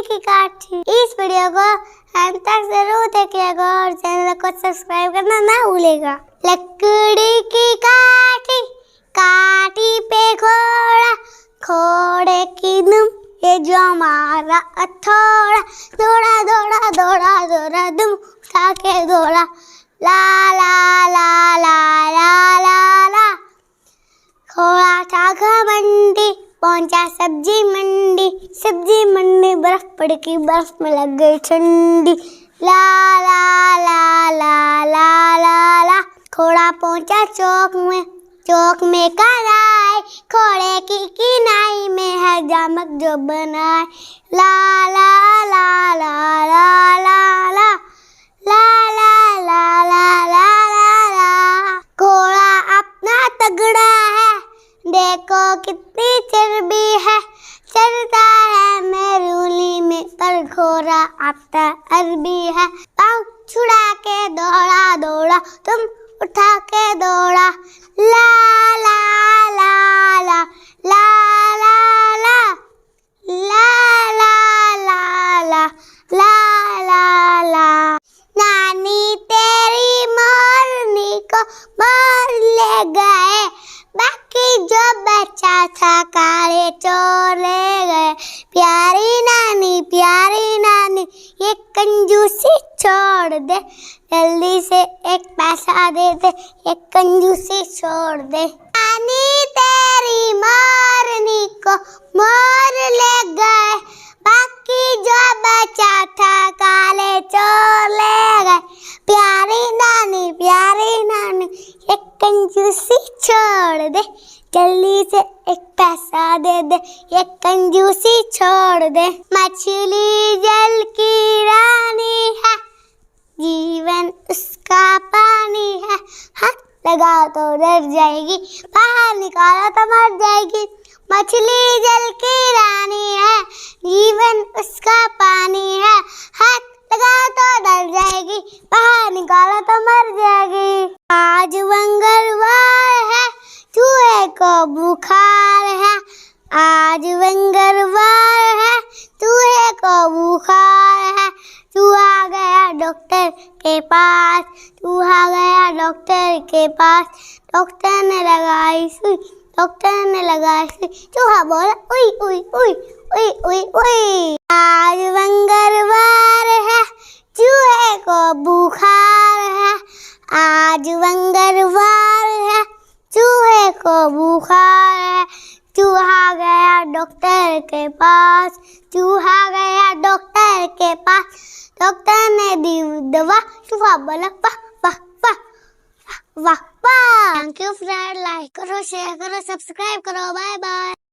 की काठी। इस वीडियो को अंत तक जरूर देखिएगा और चैनल को सब्सक्राइब करना ना भूलेगा। लकड़ी की काठी, काठी पे घोड़ा, घोड़े की दुम, ये जो हमारा हथौड़ा। दौड़ा दौड़ा दौड़ा दौड़ा दुम उठा के दौड़ा, ला ला ला ला ला ला ला। घोड़ा था घमंडी, पहुंचा सब्जी मंडी, सब्जी मंडी बर्फ पड़ गई, बर्फ में लग गई ठंडी। ला ला ला ला ला ला ला। घोड़ा पहुंचा चौक में, चौक में कढ़ाई, घोड़े की किनाई में है जामक जो बनाए। ला ला ला ला ला ला ला ला ला ला ला ला ला। घोड़ा अपना तगड़ा है, देखो कितनी चर्बी है, चलता है मेरूली में पर घोड़ा आता अरबी है। पाँव छुड़ा के दौड़ा दौड़ा, तुम उठा के दौड़ा, ला ला ला ला ला ला ला ला ला ला ला ला ला। नानी तेरी मोरनी को मोर ले गए, बाकी जो बचा था काले चोर ले गए। प्यारी नानी ये कंजूसी छोड़ दे, जल्दी से एक पैसा दे दे, ये कंजूसी छोड़ दे। नानी तेरी मोरनी को मोर ले गए, बाकी जो बचा था काले चोर ले गए। प्यारी नानी ये कंजूसी छोड़ दे, जल्दी से एक पैसा दे दे, ये कंजूसी छोड़ दे। मछली जल की रानी है, जीवन उसका पानी है, हाथ लगाओ तो डर जाएगी, बाहर निकालो तो मर जाएगी। मछली जल की रानी है, जीवन उसका पानी है, हाथ लगाओ तो डर जाएगी, बाहर निकालो तो मर जाएगी। आज मंगलवार है, चूहे को बुखार है, आज मंगलवार है, चूहे को बुखार है। चूहा गया डॉक्टर के पास, चूहा गया डॉक्टर के पास, डॉक्टर ने लगाई सुई, डॉक्टर ने लगाई सुई, चूहा बोला उई उई उई उई उई उई। आज मंगलवार है, चूहे को बुखार है, आज मंगलवार है, चूहे को बुखार है। चूहा गया डॉक्टर के पास, चूहा गया डॉक्टर के पास, डॉक्टर ने दी दवा, चूहा बोला वाह वाह वाह वाह वाह। थैंक यू फ्रेंड, लाइक करो, शेयर करो, सब्सक्राइब करो, बाय बाय।